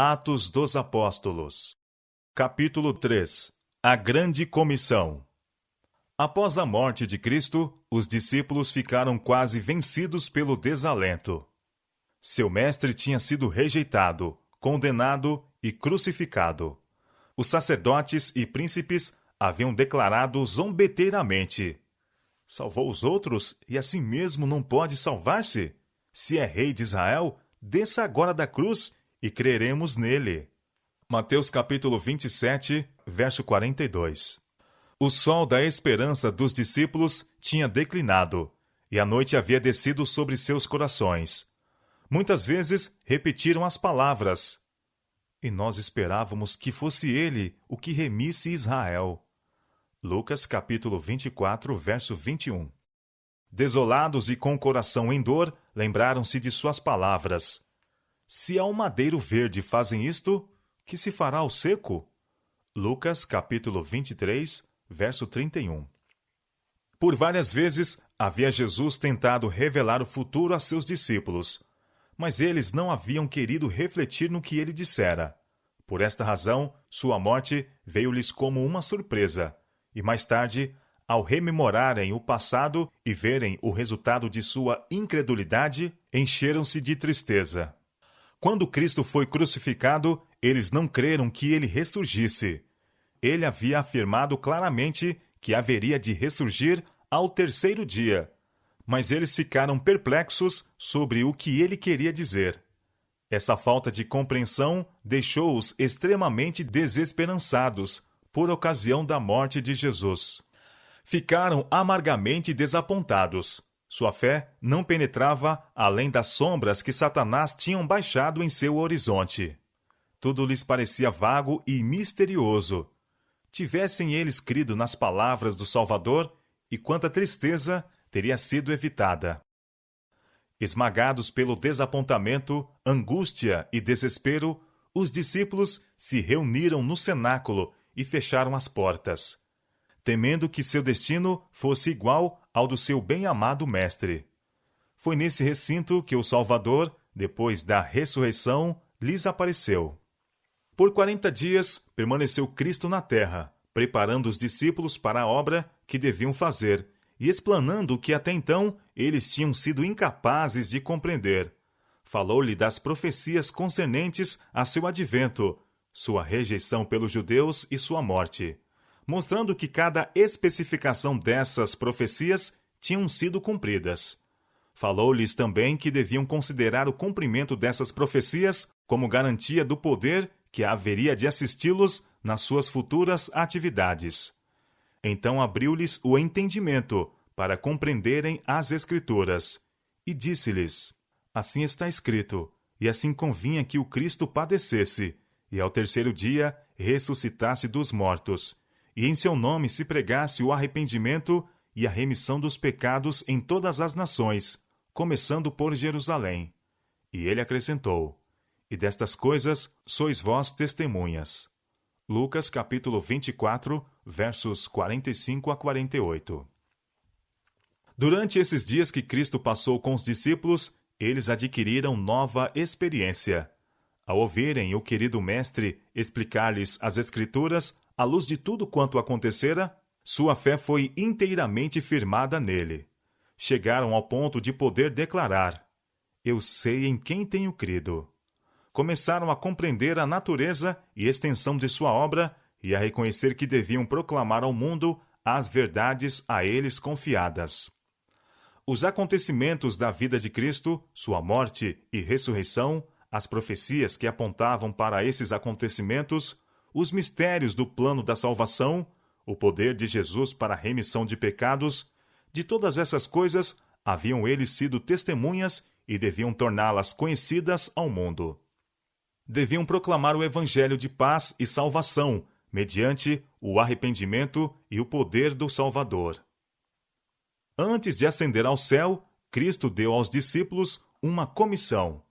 Atos dos Apóstolos. Capítulo 3. A Grande Comissão. Após a morte de Cristo, os discípulos ficaram quase vencidos pelo desalento. Seu mestre tinha sido rejeitado, condenado e crucificado. Os sacerdotes e príncipes haviam declarado zombeteiramente: salvou os outros e assim mesmo não pode salvar-se? Se é rei de Israel, desça agora da cruz e creremos nele. Mateus capítulo 27, verso 42. O sol da esperança dos discípulos tinha declinado, e a noite havia descido sobre seus corações. Muitas vezes repetiram as palavras: e nós esperávamos que fosse ele o que remisse Israel. Lucas capítulo 24, verso 21. Desolados e com o coração em dor, lembraram-se de suas palavras: se ao madeiro verde fazem isto, que se fará ao seco? Lucas capítulo 23, verso 31. Por várias vezes havia Jesus tentado revelar o futuro a seus discípulos, mas eles não haviam querido refletir no que ele dissera. Por esta razão, sua morte veio-lhes como uma surpresa, e mais tarde, ao rememorarem o passado e verem o resultado de sua incredulidade, encheram-se de tristeza. Quando Cristo foi crucificado, eles não creram que ele ressurgisse. Ele havia afirmado claramente que haveria de ressurgir ao terceiro dia, mas eles ficaram perplexos sobre o que ele queria dizer. Essa falta de compreensão deixou-os extremamente desesperançados por ocasião da morte de Jesus. Ficaram amargamente desapontados. Sua fé não penetrava além das sombras que Satanás tinha baixado em seu horizonte. Tudo lhes parecia vago e misterioso. Tivessem eles crido nas palavras do Salvador, e quanta tristeza teria sido evitada. Esmagados pelo desapontamento, angústia e desespero, os discípulos se reuniram no cenáculo e fecharam as portas, temendo que seu destino fosse igual ao do seu bem-amado mestre. Foi nesse recinto que o Salvador, depois da ressurreição, lhes apareceu. Por 40 dias permaneceu Cristo na terra, preparando os discípulos para a obra que deviam fazer e explanando o que até então eles tinham sido incapazes de compreender. Falou-lhe das profecias concernentes a seu advento, sua rejeição pelos judeus e sua morte, mostrando que cada especificação dessas profecias tinham sido cumpridas. Falou-lhes também que deviam considerar o cumprimento dessas profecias como garantia do poder que haveria de assisti-los nas suas futuras atividades. Então abriu-lhes o entendimento para compreenderem as Escrituras, e disse-lhes: assim está escrito, e assim convinha que o Cristo padecesse, e ao terceiro dia ressuscitasse dos mortos, e em seu nome se pregasse o arrependimento e a remissão dos pecados em todas as nações, começando por Jerusalém. E ele acrescentou: e destas coisas sois vós testemunhas. Lucas capítulo 24, versos 45 a 48. Durante esses dias que Cristo passou com os discípulos, eles adquiriram nova experiência. Ao ouvirem o querido mestre explicar-lhes as Escrituras, à luz de tudo quanto acontecera, sua fé foi inteiramente firmada nele. Chegaram ao ponto de poder declarar: eu sei em quem tenho crido. Começaram a compreender a natureza e extensão de sua obra e a reconhecer que deviam proclamar ao mundo as verdades a eles confiadas. Os acontecimentos da vida de Cristo, sua morte e ressurreição, as profecias que apontavam para esses acontecimentos, os mistérios do plano da salvação, o poder de Jesus para a remissão de pecados, de todas essas coisas haviam eles sido testemunhas e deviam torná-las conhecidas ao mundo. Deviam proclamar o evangelho de paz e salvação, mediante o arrependimento e o poder do Salvador. Antes de ascender ao céu, Cristo deu aos discípulos uma comissão.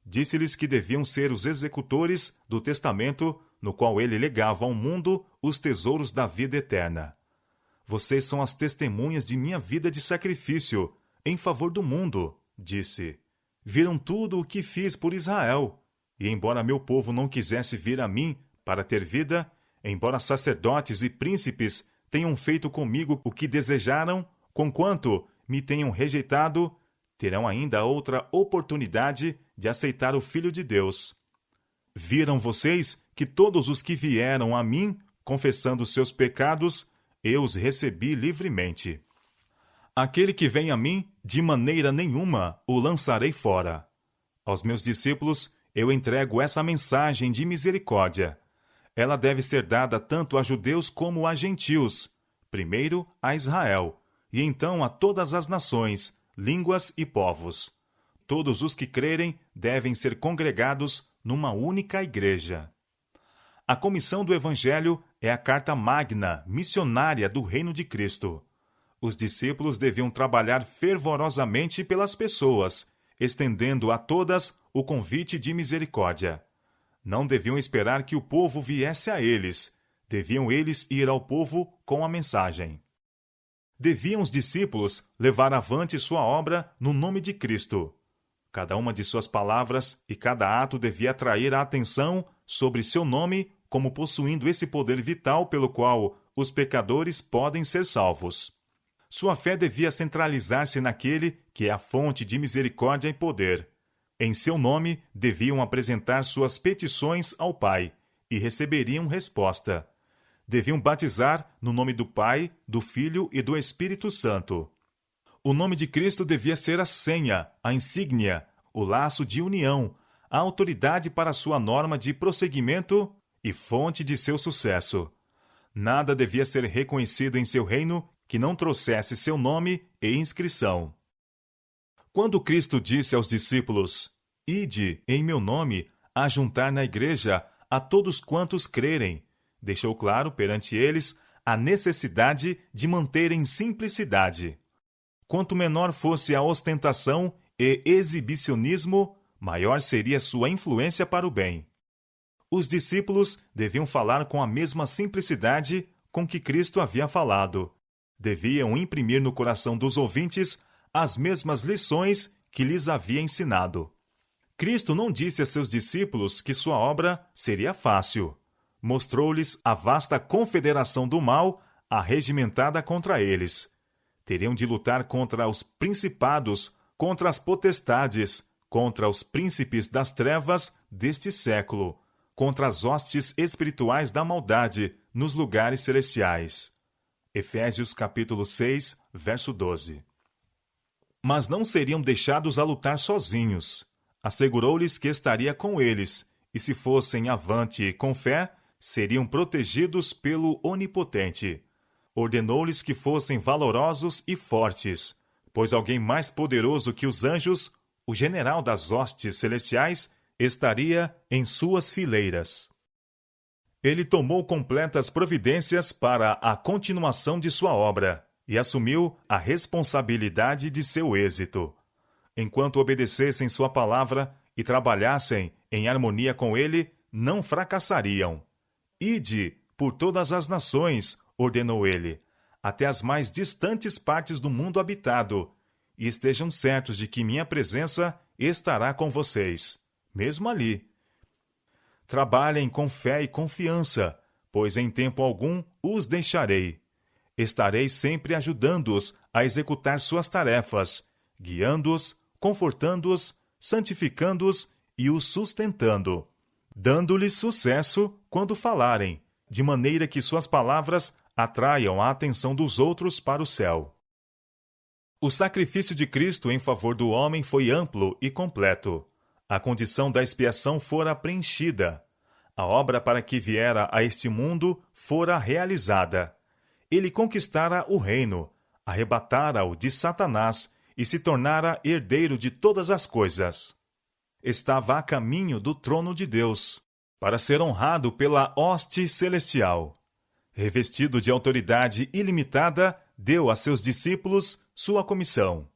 Disse-lhes que deviam ser os executores do testamento no qual ele legava ao mundo os tesouros da vida eterna. Vocês são as testemunhas de minha vida de sacrifício, em favor do mundo, disse. Viram tudo o que fiz por Israel. e embora meu povo não quisesse vir a mim para ter vida, embora sacerdotes e príncipes tenham feito comigo o que desejaram, conquanto me tenham rejeitado, terão ainda outra oportunidade de aceitar o Filho de Deus. Viram vocês que todos os que vieram a mim, confessando seus pecados, eu os recebi livremente. Aquele que vem a mim, de maneira nenhuma o lançarei fora. Aos meus discípulos, eu entrego essa mensagem de misericórdia. Ela deve ser dada tanto a judeus como a gentios, primeiro a Israel, e então a todas as nações, línguas e povos. Todos os que crerem devem ser congregados numa única igreja. A comissão do Evangelho é a carta magna, missionária do reino de Cristo. Os discípulos deviam trabalhar fervorosamente pelas pessoas, estendendo a todas o convite de misericórdia. Não deviam esperar que o povo viesse a eles, deviam eles ir ao povo com a mensagem. Deviam os discípulos levar avante sua obra no nome de Cristo. Cada uma de suas palavras e cada ato devia atrair a atenção sobre seu nome como possuindo esse poder vital pelo qual os pecadores podem ser salvos. Sua fé devia centralizar-se naquele que é a fonte de misericórdia e poder. Em seu nome, deviam apresentar suas petições ao Pai e receberiam resposta. Deviam batizar no nome do Pai, do Filho e do Espírito Santo. O nome de Cristo devia ser a senha, a insígnia, o laço de união, a autoridade para sua norma de prosseguimento e fonte de seu sucesso. Nada devia ser reconhecido em seu reino que não trouxesse seu nome e inscrição. Quando Cristo disse aos discípulos, "Ide em meu nome, a juntar na igreja a todos quantos crerem", deixou claro perante eles a necessidade de manterem simplicidade. Quanto menor fosse a ostentação e exibicionismo, maior seria sua influência para o bem. Os discípulos deviam falar com a mesma simplicidade com que Cristo havia falado. Deviam imprimir no coração dos ouvintes as mesmas lições que lhes havia ensinado. Cristo não disse a seus discípulos que sua obra seria fácil. Mostrou-lhes a vasta confederação do mal arregimentada contra eles. Teriam de lutar contra os principados, contra as potestades, contra os príncipes das trevas deste século, contra as hostes espirituais da maldade nos lugares celestiais. Efésios capítulo 6, verso 12. Mas não seriam deixados a lutar sozinhos. Assegurou-lhes que estaria com eles, e se fossem avante com fé, seriam protegidos pelo Onipotente. Ordenou-lhes que fossem valorosos e fortes, pois alguém mais poderoso que os anjos, o general das hostes celestiais, estaria em suas fileiras. Ele tomou completas providências para a continuação de sua obra e assumiu a responsabilidade de seu êxito. Enquanto obedecessem sua palavra e trabalhassem em harmonia com ele, não fracassariam. Ide por todas as nações, ordenou ele, até as mais distantes partes do mundo habitado, e estejam certos de que minha presença estará com vocês, mesmo ali. Trabalhem com fé e confiança, pois em tempo algum os deixarei. Estarei sempre ajudando-os a executar suas tarefas, guiando-os, confortando-os, santificando-os e os sustentando, dando-lhes sucesso quando falarem, de maneira que suas palavras atraiam a atenção dos outros para o céu. O sacrifício de Cristo em favor do homem foi amplo e completo. A condição da expiação fora preenchida. A obra para que viera a este mundo fora realizada. Ele conquistara o reino, arrebatara-o de Satanás e se tornara herdeiro de todas as coisas. Estava a caminho do trono de Deus, para ser honrado pela hoste celestial. Revestido de autoridade ilimitada, deu a seus discípulos sua comissão.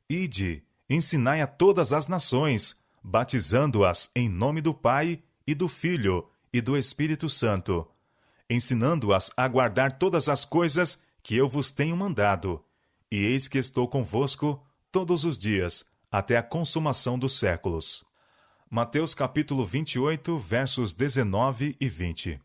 Ide, ensinai a todas as nações, batizando-as em nome do Pai e do Filho e do Espírito Santo, ensinando-as a guardar todas as coisas que eu vos tenho mandado. E eis que estou convosco todos os dias, até a consumação dos séculos. Mateus capítulo 28, versos 19 e 20.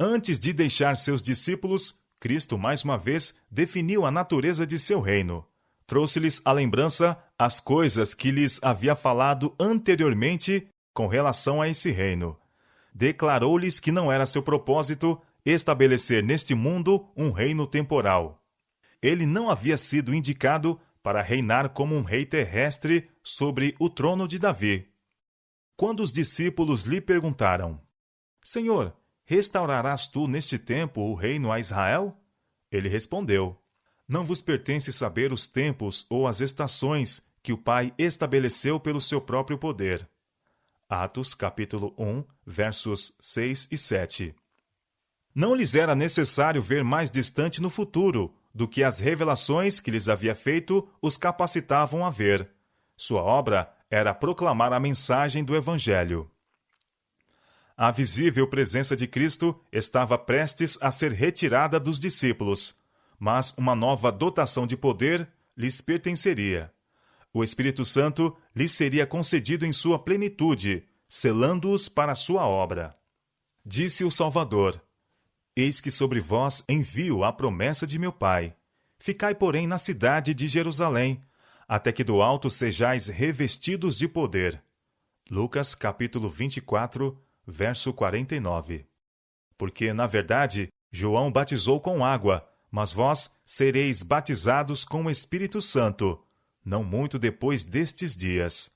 Antes de deixar seus discípulos, Cristo mais uma vez definiu a natureza de seu reino. Trouxe-lhes à lembrança as coisas que lhes havia falado anteriormente com relação a esse reino. Declarou-lhes que não era seu propósito estabelecer neste mundo um reino temporal. Ele não havia sido indicado para reinar como um rei terrestre sobre o trono de Davi. Quando os discípulos lhe perguntaram: Senhor, restaurarás tu neste tempo o reino a Israel? Ele respondeu: Não vos pertence saber os tempos ou as estações que o Pai estabeleceu pelo seu próprio poder. Atos capítulo 1, versos 6 e 7. Não lhes era necessário ver mais distante no futuro do que as revelações que lhes havia feito os capacitavam a ver. Sua obra era proclamar a mensagem do Evangelho. A visível presença de Cristo estava prestes a ser retirada dos discípulos, mas uma nova dotação de poder lhes pertenceria. O Espírito Santo lhes seria concedido em sua plenitude, selando-os para a sua obra. Disse o Salvador: Eis que sobre vós envio a promessa de meu Pai. Ficai, porém, na cidade de Jerusalém, até que do alto sejais revestidos de poder. Lucas, capítulo 24, verso 49. Porque, na verdade, João batizou com água, mas vós sereis batizados com o Espírito Santo, não muito depois destes dias.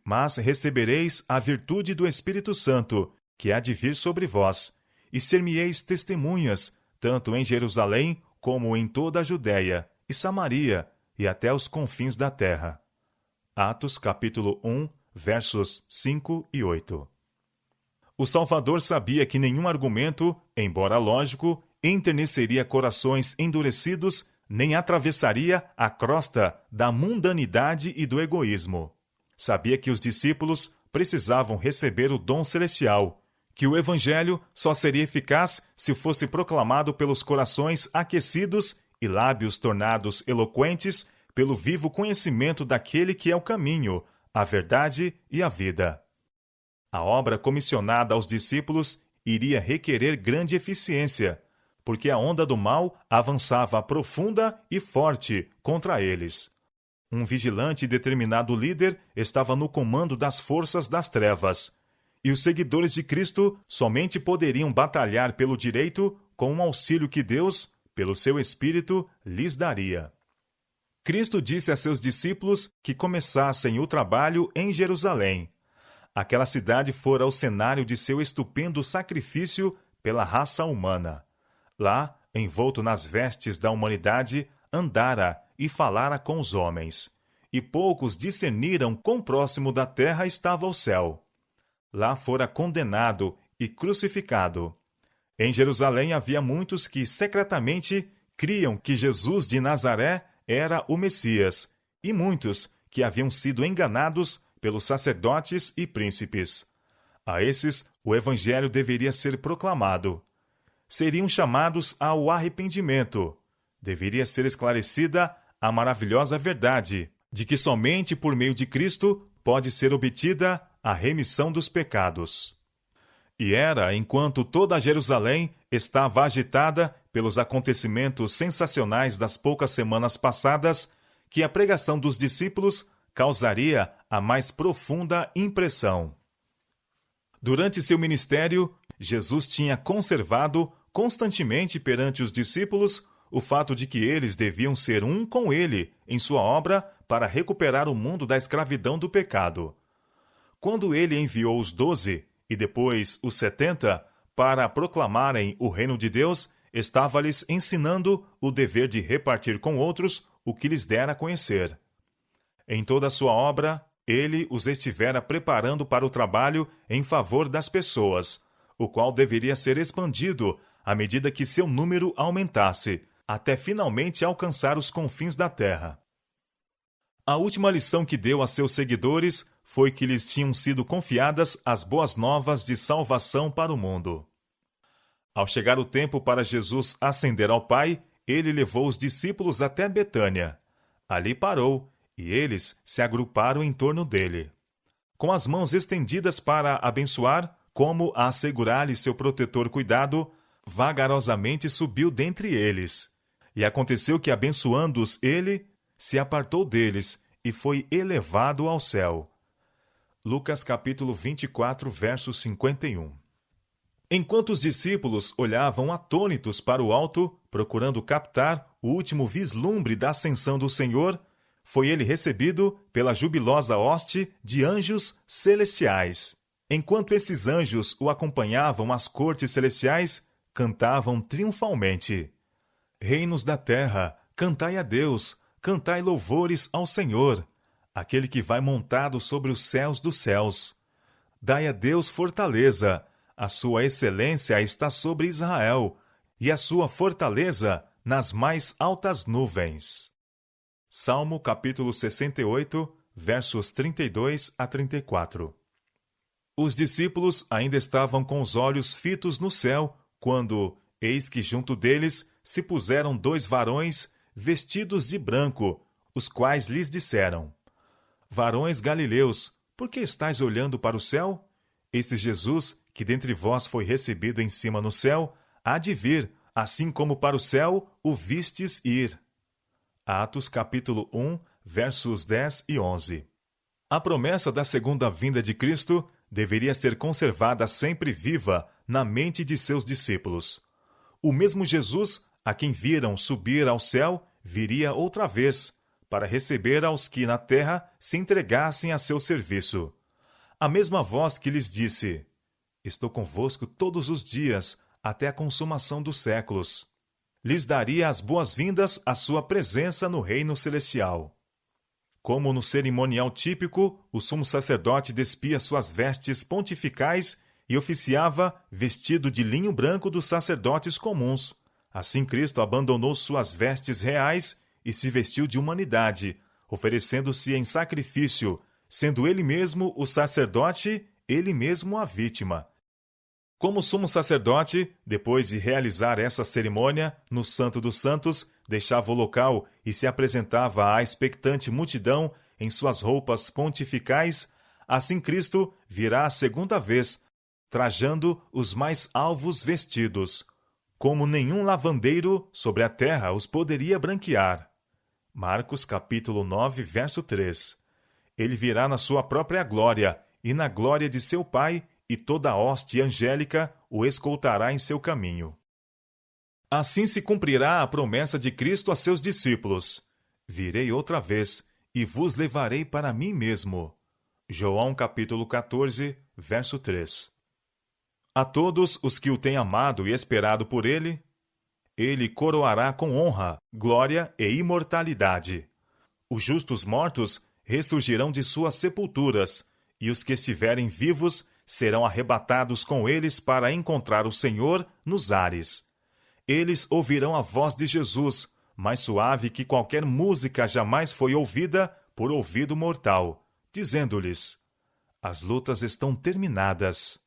Mas recebereis a virtude do Espírito Santo, que há de vir sobre vós, e ser-me-eis testemunhas, tanto em Jerusalém como em toda a Judéia e Samaria e até os confins da terra. Atos capítulo 1, versos 5 e 8. O Salvador sabia que nenhum argumento, embora lógico, enterneceria corações endurecidos, nem atravessaria a crosta da mundanidade e do egoísmo. Sabia que os discípulos precisavam receber o dom celestial, que o Evangelho só seria eficaz se fosse proclamado pelos corações aquecidos e lábios tornados eloquentes pelo vivo conhecimento daquele que é o caminho, a verdade e a vida. A obra comissionada aos discípulos iria requerer grande eficiência, porque a onda do mal avançava profunda e forte contra eles. Um vigilante e determinado líder estava no comando das forças das trevas, e os seguidores de Cristo somente poderiam batalhar pelo direito com um auxílio que Deus, pelo seu Espírito, lhes daria. Cristo disse a seus discípulos que começassem o trabalho em Jerusalém. Aquela cidade fora o cenário de seu estupendo sacrifício pela raça humana. Lá, envolto nas vestes da humanidade, andara e falara com os homens. E poucos discerniram quão próximo da terra estava o céu. Lá fora condenado e crucificado. Em Jerusalém havia muitos que secretamente criam que Jesus de Nazaré era o Messias, e muitos que haviam sido enganados pelos sacerdotes e príncipes. A esses o Evangelho deveria ser proclamado. Seriam chamados ao arrependimento. Deveria ser esclarecida a maravilhosa verdade de que somente por meio de Cristo pode ser obtida a remissão dos pecados. E era enquanto toda Jerusalém estava agitada pelos acontecimentos sensacionais das poucas semanas passadas que a pregação dos discípulos causaria a mais profunda impressão. Durante seu ministério, Jesus tinha conservado constantemente perante os discípulos o fato de que eles deviam ser um com ele em sua obra para recuperar o mundo da escravidão do pecado. Quando ele enviou os 12 e depois os 70 para proclamarem o reino de Deus, estava-lhes ensinando o dever de repartir com outros o que lhes dera a conhecer. Em toda a sua obra, ele os estivera preparando para o trabalho em favor das pessoas, o qual deveria ser expandido à medida que seu número aumentasse, até finalmente alcançar os confins da terra. A última lição que deu a seus seguidores foi que lhes tinham sido confiadas as boas novas de salvação para o mundo. Ao chegar o tempo para Jesus ascender ao Pai, ele levou os discípulos até Betânia. Ali parou, e eles se agruparam em torno dele. com as mãos estendidas para abençoar, como a assegurar-lhe seu protetor cuidado, vagarosamente subiu dentre eles. E aconteceu que, abençoando-os ele, se apartou deles e foi elevado ao céu. Lucas capítulo 24, verso 51. Enquanto os discípulos olhavam atônitos para o alto, procurando captar o último vislumbre da ascensão do Senhor, foi ele recebido pela jubilosa hoste de anjos celestiais. Enquanto esses anjos o acompanhavam às cortes celestiais, cantavam triunfalmente: Reinos da terra, cantai a Deus, cantai louvores ao Senhor, aquele que vai montado sobre os céus dos céus. Dai a Deus fortaleza, a sua excelência está sobre Israel, e a sua fortaleza nas mais altas nuvens. Salmo capítulo 68, versos 32 a 34. Os discípulos ainda estavam com os olhos fitos no céu, quando, eis que junto deles se puseram 2 varões vestidos de branco, os quais lhes disseram: Varões galileus, por que estáis olhando para o céu? Esse Jesus, que dentre vós foi recebido em cima no céu, há de vir, assim como para o céu o vistes ir. Atos capítulo 1, versos 10 e 11. A promessa da segunda vinda de Cristo deveria ser conservada sempre viva na mente de seus discípulos. O mesmo Jesus, a quem viram subir ao céu, viria outra vez, para receber aos que na terra se entregassem a seu serviço. A mesma voz que lhes disse: Estou convosco todos os dias, até a consumação dos séculos. Lhes daria as boas-vindas à sua presença no reino celestial. Como no cerimonial típico, o sumo sacerdote despia suas vestes pontificais e oficiava vestido de linho branco dos sacerdotes comuns. Assim Cristo abandonou suas vestes reais e se vestiu de humanidade, oferecendo-se em sacrifício, sendo ele mesmo o sacerdote, ele mesmo a vítima. Como sumo sacerdote, depois de realizar essa cerimônia, no Santo dos Santos, deixava o local e se apresentava à expectante multidão em suas roupas pontificais, assim Cristo virá a segunda vez, trajando os mais alvos vestidos, como nenhum lavandeiro sobre a terra os poderia branquear. Marcos capítulo 9, verso 3. Ele virá na sua própria glória e na glória de seu Pai, e toda a hoste angélica o escoltará em seu caminho. Assim se cumprirá a promessa de Cristo a seus discípulos: Virei outra vez, e vos levarei para mim mesmo. João capítulo 14, verso 3. A todos os que o têm amado e esperado por ele coroará com honra, glória e imortalidade. Os justos mortos ressurgirão de suas sepulturas, e os que estiverem vivos serão arrebatados com eles para encontrar o Senhor nos ares. Eles ouvirão a voz de Jesus, mais suave que qualquer música jamais foi ouvida por ouvido mortal, dizendo-lhes: As lutas estão terminadas.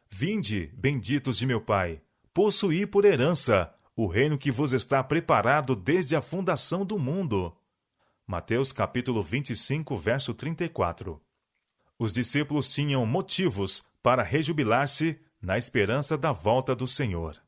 Vinde, benditos de meu Pai, possuí por herança o reino que vos está preparado desde a fundação do mundo. Mateus capítulo 25, verso 34. Os discípulos tinham motivos para rejubilar-se na esperança da volta do Senhor.